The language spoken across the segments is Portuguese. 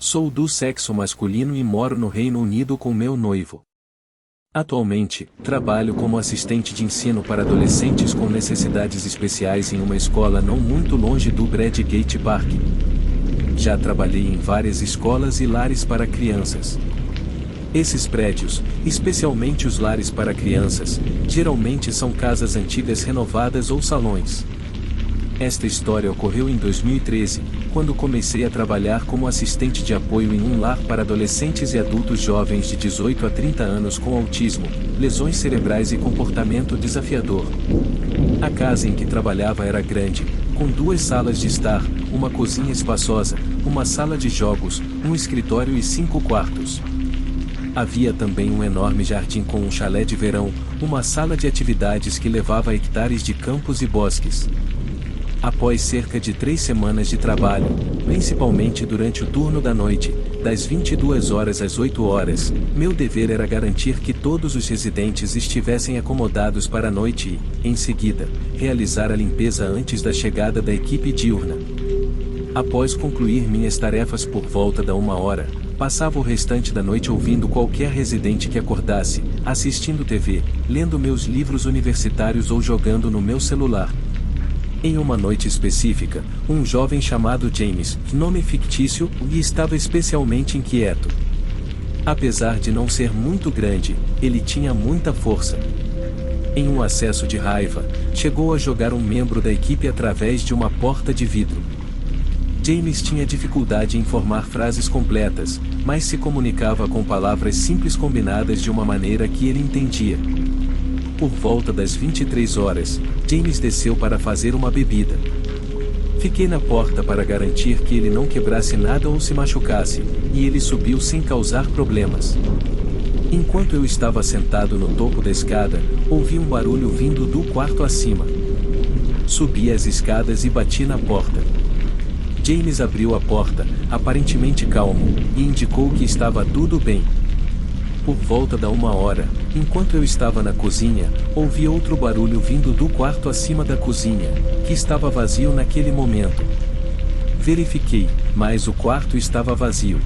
Sou do sexo masculino e moro no Reino Unido com meu noivo. Atualmente, trabalho como assistente de ensino para adolescentes com necessidades especiais em uma escola não muito longe do Bradgate Park. Já trabalhei em várias escolas e lares para crianças. Esses prédios, especialmente os lares para crianças, geralmente são casas antigas renovadas ou salões. Esta história ocorreu em 2013, quando comecei a trabalhar como assistente de apoio em um lar para adolescentes e adultos jovens de 18 a 30 anos com autismo, lesões cerebrais e comportamento desafiador. A casa em que trabalhava era grande, com 2 salas de estar, uma cozinha espaçosa, uma sala de jogos, um escritório e 5 quartos. Havia também um enorme jardim com um chalé de verão, uma sala de atividades que levava a hectares de campos e bosques. Após cerca de 3 semanas de trabalho, principalmente durante o turno da noite, das 22 horas às 8 horas, meu dever era garantir que todos os residentes estivessem acomodados para a noite e, em seguida, realizar a limpeza antes da chegada da equipe diurna. Após concluir minhas tarefas por volta da 1 hora, passava o restante da noite ouvindo qualquer residente que acordasse, assistindo TV, lendo meus livros universitários ou jogando no meu celular. Em uma noite específica, um jovem chamado James, nome fictício, estava especialmente inquieto. Apesar de não ser muito grande, ele tinha muita força. Em um acesso de raiva, chegou a jogar um membro da equipe através de uma porta de vidro. James tinha dificuldade em formar frases completas, mas se comunicava com palavras simples combinadas de uma maneira que ele entendia. Por volta das 23 horas, James desceu para fazer uma bebida. Fiquei na porta para garantir que ele não quebrasse nada ou se machucasse, e ele subiu sem causar problemas. Enquanto eu estava sentado no topo da escada, ouvi um barulho vindo do quarto acima. Subi as escadas e bati na porta. James abriu a porta, aparentemente calmo, e indicou que estava tudo bem. Por volta da 1 hora, enquanto eu estava na cozinha, ouvi outro barulho vindo do quarto acima da cozinha, que estava vazio naquele momento. Verifiquei, mas o quarto estava vazio.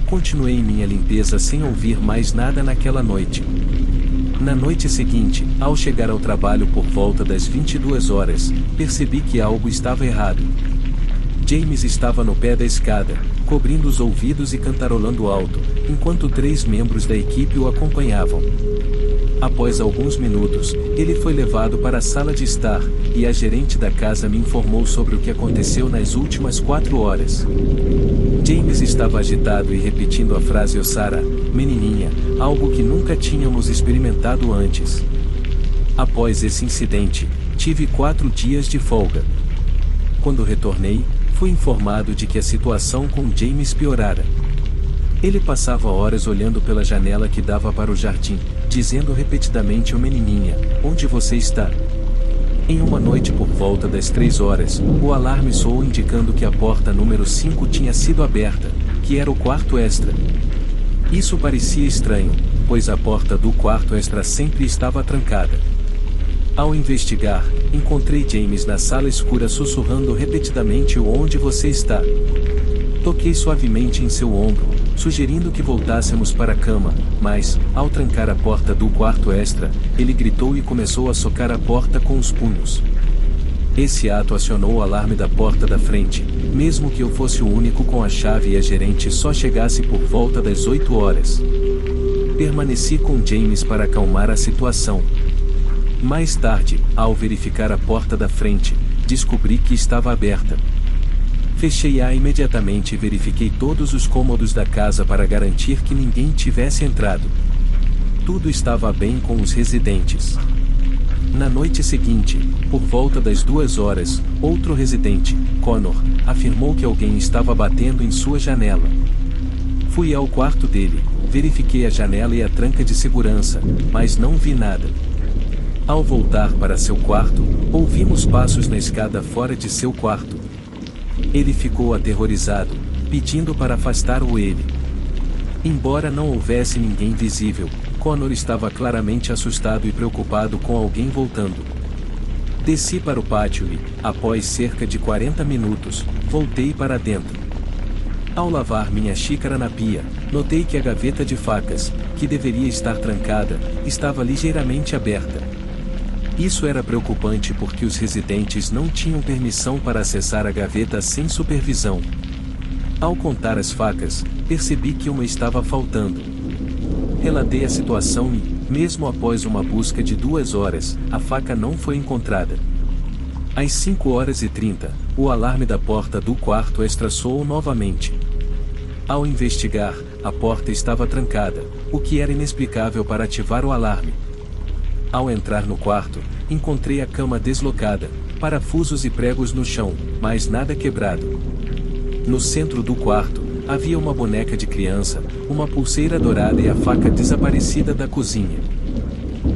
Continuei minha limpeza sem ouvir mais nada naquela noite. Na noite seguinte, ao chegar ao trabalho por volta das 22 horas, percebi que algo estava errado. James estava no pé da escada, cobrindo os ouvidos e cantarolando alto, enquanto 3 membros da equipe o acompanhavam. Após alguns minutos, ele foi levado para a sala de estar, e a gerente da casa me informou sobre o que aconteceu nas últimas 4 horas. James estava agitado e repetindo a frase "Osara, menininha", algo que nunca tínhamos experimentado antes. Após esse incidente, tive 4 dias de folga. Quando retornei, fui informado de que a situação com James piorara. Ele passava horas olhando pela janela que dava para o jardim, dizendo repetidamente: "Ô menininha, onde você está?" Em uma noite por volta das 3 horas, o alarme soou indicando que a porta número 5 tinha sido aberta, que era o quarto extra. Isso parecia estranho, pois a porta do quarto extra sempre estava trancada. Ao investigar, encontrei James na sala escura sussurrando repetidamente: "Onde você está?" Toquei suavemente em seu ombro, sugerindo que voltássemos para a cama, mas, ao trancar a porta do quarto extra, ele gritou e começou a socar a porta com os punhos. Esse ato acionou o alarme da porta da frente, mesmo que eu fosse o único com a chave e a gerente só chegasse por volta das 8 horas. Permaneci com James para acalmar a situação. Mais tarde, ao verificar a porta da frente, descobri que estava aberta. Fechei-a imediatamente e verifiquei todos os cômodos da casa para garantir que ninguém tivesse entrado. Tudo estava bem com os residentes. Na noite seguinte, por volta das 2 horas, outro residente, Connor, afirmou que alguém estava batendo em sua janela. Fui ao quarto dele, verifiquei a janela e a tranca de segurança, mas não vi nada. Ao voltar para seu quarto, ouvimos passos na escada fora de seu quarto. Ele ficou aterrorizado, pedindo para afastar ele. Embora não houvesse ninguém visível, Connor estava claramente assustado e preocupado com alguém voltando. Desci para o pátio e, após cerca de 40 minutos, voltei para dentro. Ao lavar minha xícara na pia, notei que a gaveta de facas, que deveria estar trancada, estava ligeiramente aberta. Isso era preocupante porque os residentes não tinham permissão para acessar a gaveta sem supervisão. Ao contar as facas, percebi que uma estava faltando. Relatei a situação e, mesmo após uma busca de 2 horas, a faca não foi encontrada. Às 5h30, o alarme da porta do quarto extra soou novamente. Ao investigar, a porta estava trancada, o que era inexplicável para ativar o alarme. Ao entrar no quarto, encontrei a cama deslocada, parafusos e pregos no chão, mas nada quebrado. No centro do quarto, havia uma boneca de criança, uma pulseira dourada e a faca desaparecida da cozinha.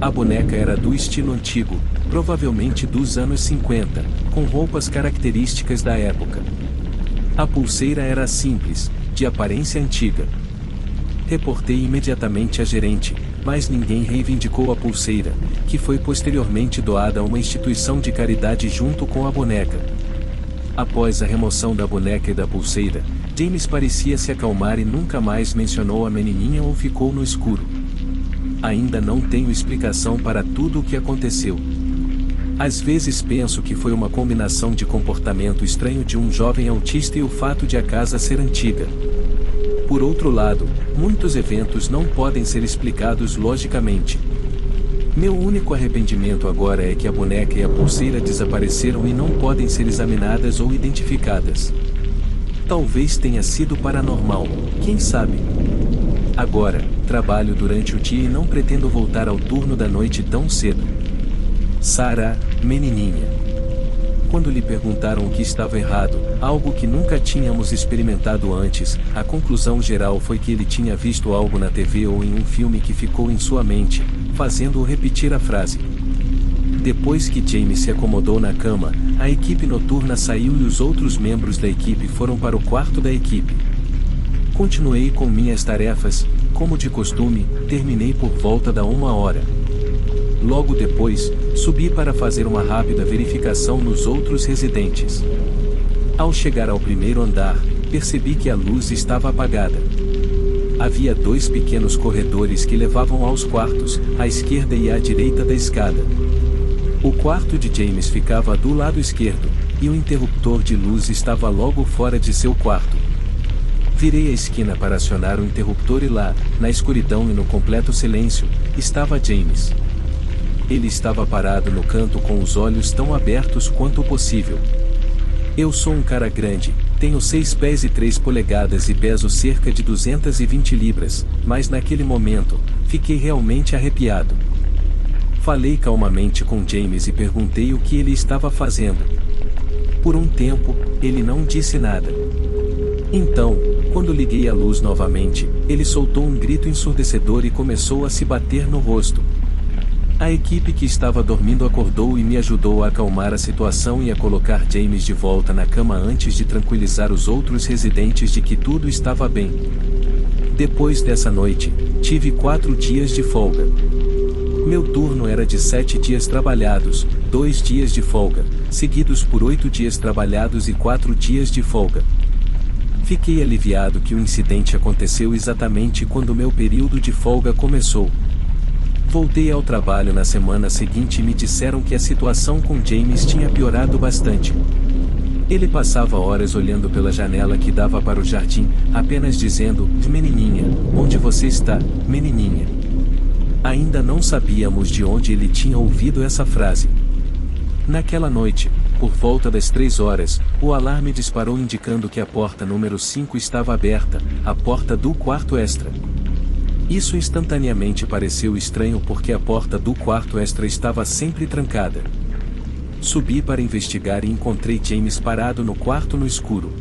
A boneca era do estilo antigo, provavelmente dos anos 50, com roupas características da época. A pulseira era simples, de aparência antiga. Reportei imediatamente a gerente, mas ninguém reivindicou a pulseira, que foi posteriormente doada a uma instituição de caridade junto com a boneca. Após a remoção da boneca e da pulseira, James parecia se acalmar e nunca mais mencionou a menininha ou ficou no escuro. Ainda não tenho explicação para tudo o que aconteceu. Às vezes penso que foi uma combinação de comportamento estranho de um jovem autista e o fato de a casa ser antiga. Por outro lado, muitos eventos não podem ser explicados logicamente. Meu único arrependimento agora é que a boneca e a pulseira desapareceram e não podem ser examinadas ou identificadas. Talvez tenha sido paranormal, quem sabe? Agora, trabalho durante o dia e não pretendo voltar ao turno da noite tão cedo. Sarah, menininha. Quando lhe perguntaram o que estava errado, algo que nunca tínhamos experimentado antes, a conclusão geral foi que ele tinha visto algo na TV ou em um filme que ficou em sua mente, fazendo-o repetir a frase. Depois que James se acomodou na cama, a equipe noturna saiu e os outros membros da equipe foram para o quarto da equipe. Continuei com minhas tarefas, como de costume, terminei por volta da 1h. Logo depois, subi para fazer uma rápida verificação nos outros residentes. Ao chegar ao primeiro andar, percebi que a luz estava apagada. Havia 2 pequenos corredores que levavam aos quartos, à esquerda e à direita da escada. O quarto de James ficava do lado esquerdo, e o interruptor de luz estava logo fora de seu quarto. Virei a esquina para acionar o interruptor e lá, na escuridão e no completo silêncio, estava James. Ele estava parado no canto com os olhos tão abertos quanto possível. Eu sou um cara grande, tenho 6 pés e 3 polegadas e peso cerca de 220 libras, mas naquele momento, fiquei realmente arrepiado. Falei calmamente com James e perguntei o que ele estava fazendo. Por um tempo, ele não disse nada. Então, quando liguei a luz novamente, ele soltou um grito ensurdecedor e começou a se bater no rosto. A equipe que estava dormindo acordou e me ajudou a acalmar a situação e a colocar James de volta na cama antes de tranquilizar os outros residentes de que tudo estava bem. Depois dessa noite, tive 4 dias de folga. Meu turno era de 7 dias trabalhados, 2 dias de folga, seguidos por 8 dias trabalhados e 4 dias de folga. Fiquei aliviado que o incidente aconteceu exatamente quando meu período de folga começou. Voltei ao trabalho na semana seguinte e me disseram que a situação com James tinha piorado bastante. Ele passava horas olhando pela janela que dava para o jardim, apenas dizendo: "Menininha, onde você está, menininha?" Ainda não sabíamos de onde ele tinha ouvido essa frase. Naquela noite, por volta das 3 horas, o alarme disparou indicando que a porta número 5 estava aberta, a porta do quarto extra. Isso instantaneamente pareceu estranho porque a porta do quarto extra estava sempre trancada. Subi para investigar e encontrei James parado no quarto no escuro.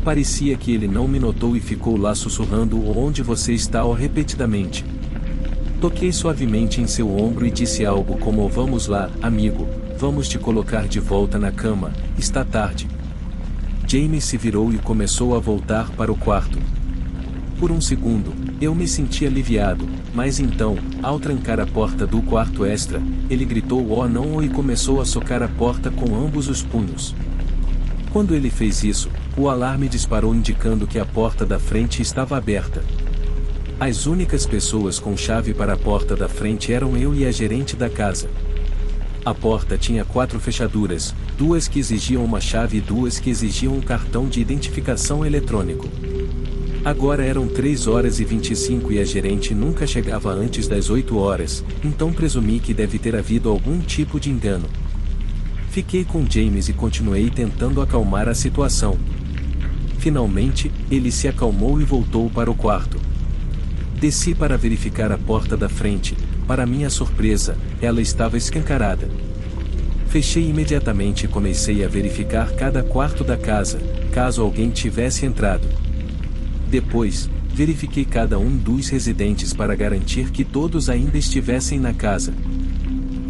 Parecia que ele não me notou e ficou lá sussurrando "Onde você está?" repetidamente. Toquei suavemente em seu ombro e disse algo como "Vamos lá, amigo, vamos te colocar de volta na cama, está tarde." James se virou e começou a voltar para o quarto. Por um segundo, eu me senti aliviado, mas então, ao trancar a porta do quarto extra, ele gritou "Oh não" e começou a socar a porta com ambos os punhos. Quando ele fez isso, o alarme disparou indicando que a porta da frente estava aberta. As únicas pessoas com chave para a porta da frente eram eu e a gerente da casa. A porta tinha 4 fechaduras, 2 que exigiam uma chave e 2 que exigiam um cartão de identificação eletrônico. Agora eram 3h25 e a gerente nunca chegava antes das 8 horas, então presumi que deve ter havido algum tipo de engano. Fiquei com James e continuei tentando acalmar a situação. Finalmente, ele se acalmou e voltou para o quarto. Desci para verificar a porta da frente. Para minha surpresa, ela estava escancarada. Fechei imediatamente e comecei a verificar cada quarto da casa, caso alguém tivesse entrado. Depois, verifiquei cada um dos residentes para garantir que todos ainda estivessem na casa.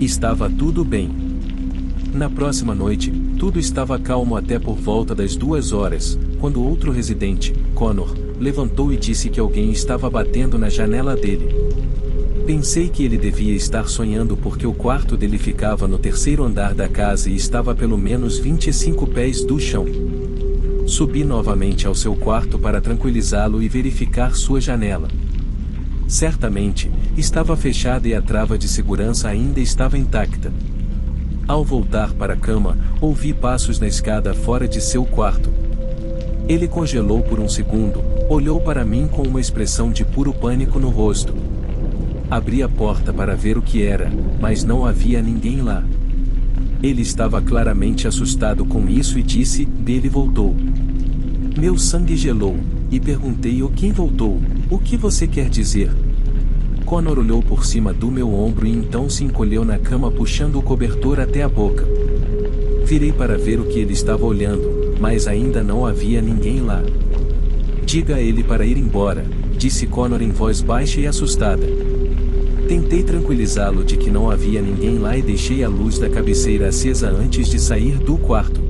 Estava tudo bem. Na próxima noite, tudo estava calmo até por volta das 2 horas, quando outro residente, Connor, levantou e disse que alguém estava batendo na janela dele. Pensei que ele devia estar sonhando porque o quarto dele ficava no 3º andar da casa e estava a pelo menos 25 pés do chão. Subi novamente ao seu quarto para tranquilizá-lo e verificar sua janela. Certamente, estava fechada e a trava de segurança ainda estava intacta. Ao voltar para a cama, ouvi passos na escada fora de seu quarto. Ele congelou por um segundo, olhou para mim com uma expressão de puro pânico no rosto. Abri a porta para ver o que era, mas não havia ninguém lá. Ele estava claramente assustado com isso e disse: "Ele voltou." Meu sangue gelou, e perguntei: "O quem voltou? O que você quer dizer?" Connor olhou por cima do meu ombro e então se encolheu na cama puxando o cobertor até a boca. Virei para ver o que ele estava olhando, mas ainda não havia ninguém lá. "Diga a ele para ir embora", disse Connor em voz baixa e assustada. Tentei tranquilizá-lo de que não havia ninguém lá e deixei a luz da cabeceira acesa antes de sair do quarto.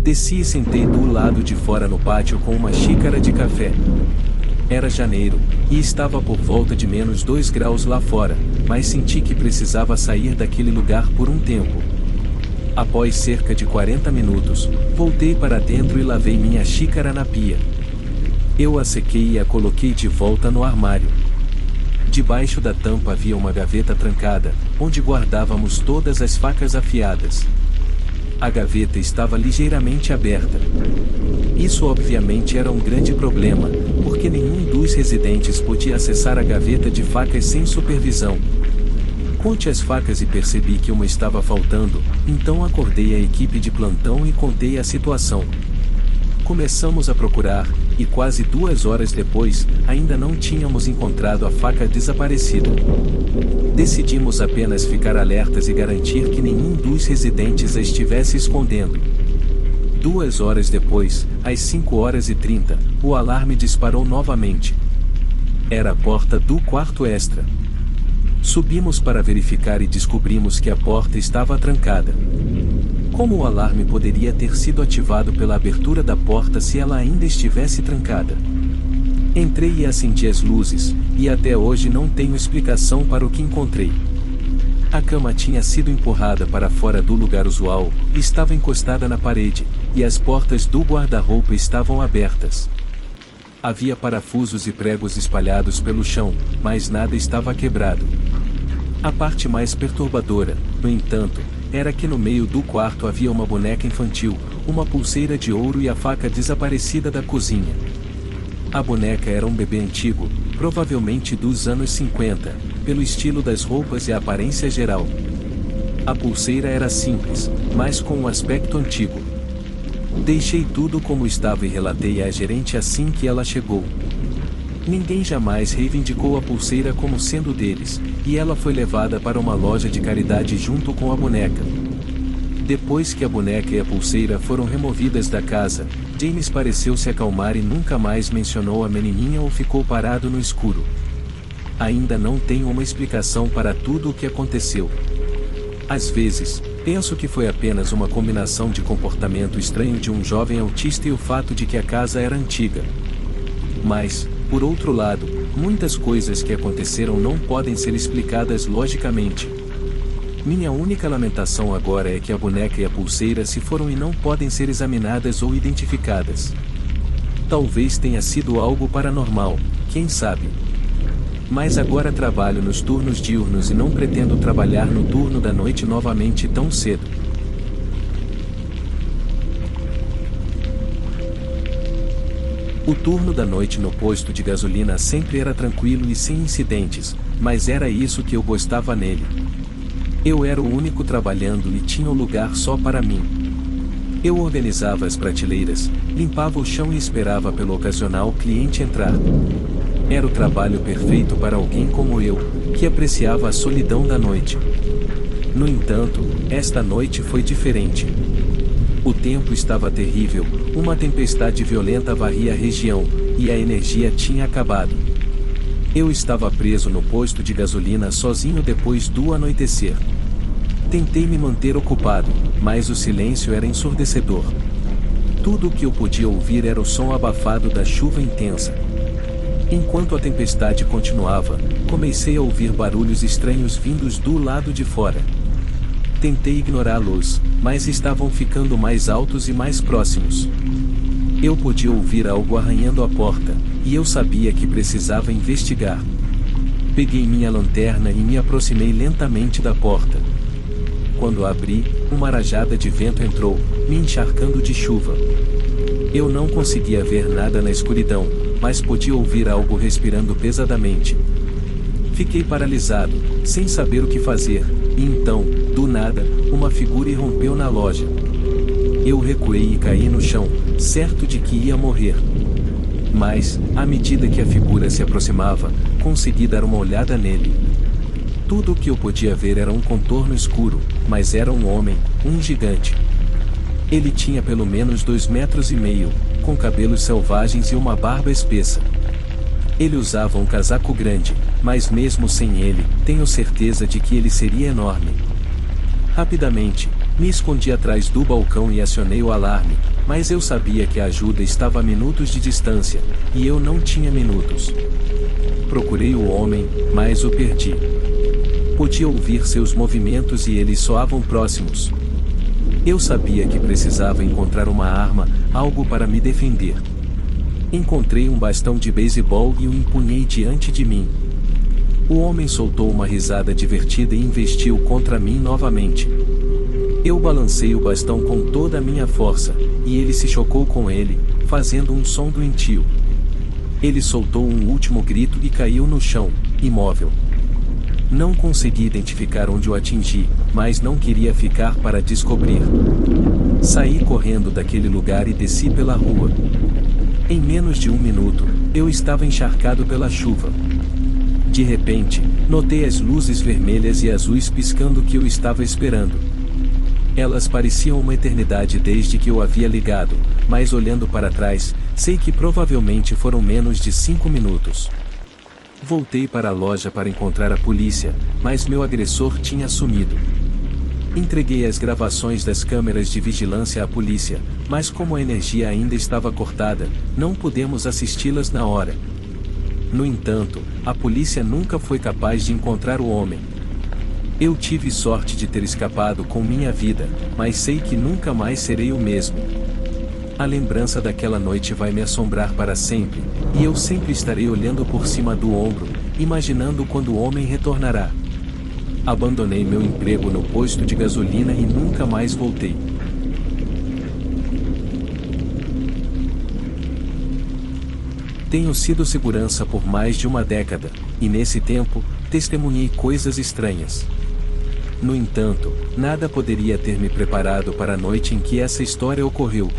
Desci e sentei do lado de fora no pátio com uma xícara de café. Era janeiro, e estava por volta de menos 2 graus lá fora, mas senti que precisava sair daquele lugar por um tempo. Após cerca de 40 minutos, voltei para dentro e lavei minha xícara na pia. Eu a sequei e a coloquei de volta no armário. Debaixo da tampa havia uma gaveta trancada, onde guardávamos todas as facas afiadas. A gaveta estava ligeiramente aberta. Isso obviamente era um grande problema, porque nenhum dos residentes podia acessar a gaveta de facas sem supervisão. Conte as facas e percebi que uma estava faltando, então acordei a equipe de plantão e contei a situação. Começamos a procurar, e quase 2 horas depois, ainda não tínhamos encontrado a faca desaparecida. Decidimos apenas ficar alertas e garantir que nenhum dos residentes a estivesse escondendo. 2 horas depois, às 5h30, o alarme disparou novamente. Era a porta do quarto extra. Subimos para verificar e descobrimos que a porta estava trancada. Como o alarme poderia ter sido ativado pela abertura da porta se ela ainda estivesse trancada? Entrei e acendi as luzes, e até hoje não tenho explicação para o que encontrei. A cama tinha sido empurrada para fora do lugar usual, estava encostada na parede, e as portas do guarda-roupa estavam abertas. Havia parafusos e pregos espalhados pelo chão, mas nada estava quebrado. A parte mais perturbadora, no entanto, era que no meio do quarto havia uma boneca infantil, uma pulseira de ouro e a faca desaparecida da cozinha. A boneca era um bebê antigo, provavelmente dos anos 50, pelo estilo das roupas e a aparência geral. A pulseira era simples, mas com um aspecto antigo. Deixei tudo como estava e relatei à gerente assim que ela chegou. Ninguém jamais reivindicou a pulseira como sendo deles, e ela foi levada para uma loja de caridade junto com a boneca. Depois que a boneca e a pulseira foram removidas da casa, James pareceu se acalmar e nunca mais mencionou a menininha ou ficou parado no escuro. Ainda não tenho uma explicação para tudo o que aconteceu. Às vezes, penso que foi apenas uma combinação de comportamento estranho de um jovem autista e o fato de que a casa era antiga. Mas, por outro lado, muitas coisas que aconteceram não podem ser explicadas logicamente. Minha única lamentação agora é que a boneca e a pulseira se foram e não podem ser examinadas ou identificadas. Talvez tenha sido algo paranormal, quem sabe? Mas agora trabalho nos turnos diurnos e não pretendo trabalhar no turno da noite novamente tão cedo. O turno da noite no posto de gasolina sempre era tranquilo e sem incidentes, mas era isso que eu gostava nele. Eu era o único trabalhando e tinha um lugar só para mim. Eu organizava as prateleiras, limpava o chão e esperava pelo ocasional cliente entrar. Era o trabalho perfeito para alguém como eu, que apreciava a solidão da noite. No entanto, esta noite foi diferente. O tempo estava terrível, uma tempestade violenta varria a região, e a energia tinha acabado. Eu estava preso no posto de gasolina sozinho depois do anoitecer. Tentei me manter ocupado, mas o silêncio era ensurdecedor. Tudo o que eu podia ouvir era o som abafado da chuva intensa. Enquanto a tempestade continuava, comecei a ouvir barulhos estranhos vindos do lado de fora. Tentei ignorá-los, mas estavam ficando mais altos e mais próximos. Eu podia ouvir algo arranhando a porta, e eu sabia que precisava investigar. Peguei minha lanterna e me aproximei lentamente da porta. Quando a abri, uma rajada de vento entrou, me encharcando de chuva. Eu não conseguia ver nada na escuridão, mas podia ouvir algo respirando pesadamente. Fiquei paralisado, sem saber o que fazer, e então, do nada, uma figura irrompeu na loja. Eu recuei e caí no chão, certo de que ia morrer. Mas, à medida que a figura se aproximava, consegui dar uma olhada nele. Tudo o que eu podia ver era um contorno escuro, mas era um homem, um gigante. Ele tinha pelo menos 2,5 metros, com cabelos selvagens e uma barba espessa. Ele usava um casaco grande, mas mesmo sem ele, tenho certeza de que ele seria enorme. Rapidamente, me escondi atrás do balcão e acionei o alarme, mas eu sabia que a ajuda estava a minutos de distância, e eu não tinha minutos. Procurei o homem, mas o perdi. Podia ouvir seus movimentos e eles soavam próximos. Eu sabia que precisava encontrar uma arma, algo para me defender. Encontrei um bastão de beisebol e o empunhei diante de mim. O homem soltou uma risada divertida e investiu contra mim novamente. Eu balancei o bastão com toda a minha força, e ele se chocou com ele, fazendo um som doentio. Ele soltou um último grito e caiu no chão, imóvel. Não consegui identificar onde o atingi, mas não queria ficar para descobrir. Saí correndo daquele lugar e desci pela rua. Em menos de 1 minuto, eu estava encharcado pela chuva. De repente, notei as luzes vermelhas e azuis piscando que eu estava esperando. Elas pareciam uma eternidade desde que eu havia ligado, mas olhando para trás, sei que provavelmente foram menos de 5 minutos. Voltei para a loja para encontrar a polícia, mas meu agressor tinha sumido. Entreguei as gravações das câmeras de vigilância à polícia, mas como a energia ainda estava cortada, não pudemos assisti-las na hora. No entanto, a polícia nunca foi capaz de encontrar o homem. Eu tive sorte de ter escapado com minha vida, mas sei que nunca mais serei o mesmo. A lembrança daquela noite vai me assombrar para sempre, e eu sempre estarei olhando por cima do ombro, imaginando quando o homem retornará. Abandonei meu emprego no posto de gasolina e nunca mais voltei. Tenho sido segurança por mais de 1 década, e nesse tempo, testemunhei coisas estranhas. No entanto, nada poderia ter me preparado para a noite em que essa história ocorreu.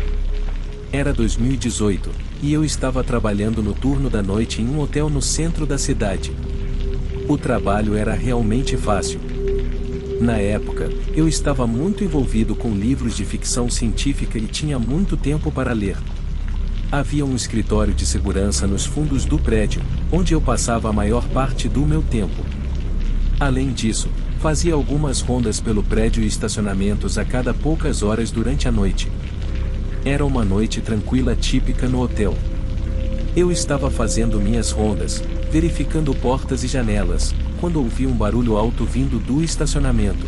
Era 2018, e eu estava trabalhando no turno da noite em um hotel no centro da cidade. O trabalho era realmente fácil. Na época, eu estava muito envolvido com livros de ficção científica e tinha muito tempo para ler. Havia um escritório de segurança nos fundos do prédio, onde eu passava a maior parte do meu tempo. Além disso, fazia algumas rondas pelo prédio e estacionamentos a cada poucas horas durante a noite. Era uma noite tranquila típica no hotel. Eu estava fazendo minhas rondas, verificando portas e janelas, quando ouvi um barulho alto vindo do estacionamento.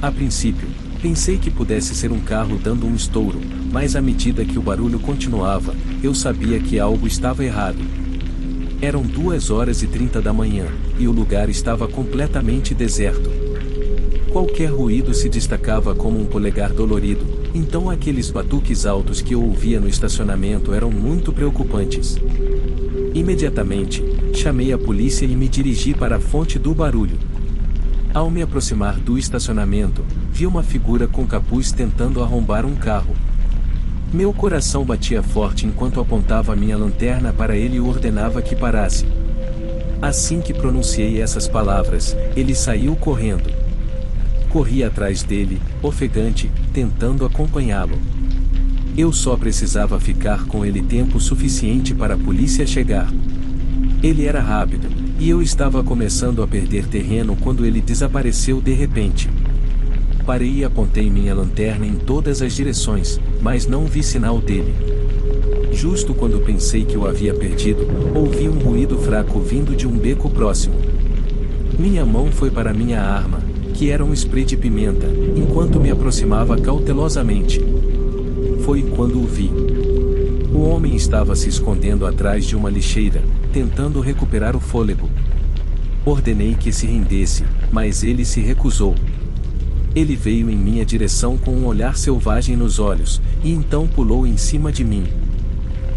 A princípio, pensei que pudesse ser um carro dando um estouro, mas à medida que o barulho continuava, eu sabia que algo estava errado. Eram 2h30 da manhã, e o lugar estava completamente deserto. Qualquer ruído se destacava como um polegar dolorido, então aqueles batuques altos que eu ouvia no estacionamento eram muito preocupantes. Imediatamente, chamei a polícia e me dirigi para a fonte do barulho. Ao me aproximar do estacionamento, vi uma figura com capuz tentando arrombar um carro. Meu coração batia forte enquanto apontava minha lanterna para ele e ordenava que parasse. Assim que pronunciei essas palavras, ele saiu correndo. Corri atrás dele, ofegante, tentando acompanhá-lo. Eu só precisava ficar com ele tempo suficiente para a polícia chegar. Ele era rápido, e eu estava começando a perder terreno quando ele desapareceu de repente. Parei e apontei minha lanterna em todas as direções, mas não vi sinal dele. Justo quando pensei que o havia perdido, ouvi um ruído fraco vindo de um beco próximo. Minha mão foi para minha arma, que era um spray de pimenta, enquanto me aproximava cautelosamente. Foi quando o vi. O homem estava se escondendo atrás de uma lixeira, tentando recuperar o fôlego. Ordenei que se rendesse, mas ele se recusou. Ele veio em minha direção com um olhar selvagem nos olhos, e então pulou em cima de mim.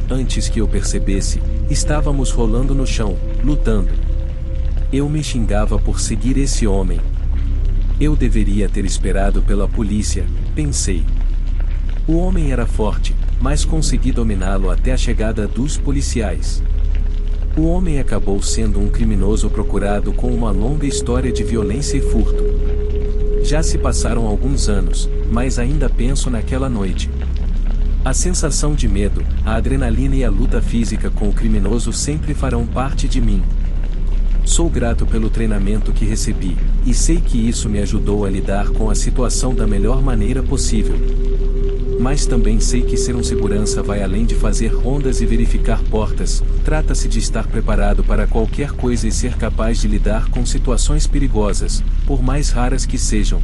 Antes que eu percebesse, estávamos rolando no chão, lutando. Eu me xingava por seguir esse homem. Eu deveria ter esperado pela polícia, pensei. O homem era forte, mas consegui dominá-lo até a chegada dos policiais. O homem acabou sendo um criminoso procurado com uma longa história de violência e furto. Já se passaram alguns anos, mas ainda penso naquela noite. A sensação de medo, a adrenalina e a luta física com o criminoso sempre farão parte de mim. Sou grato pelo treinamento que recebi, e sei que isso me ajudou a lidar com a situação da melhor maneira possível. Mas também sei que ser um segurança vai além de fazer rondas e verificar portas, trata-se de estar preparado para qualquer coisa e ser capaz de lidar com situações perigosas, por mais raras que sejam.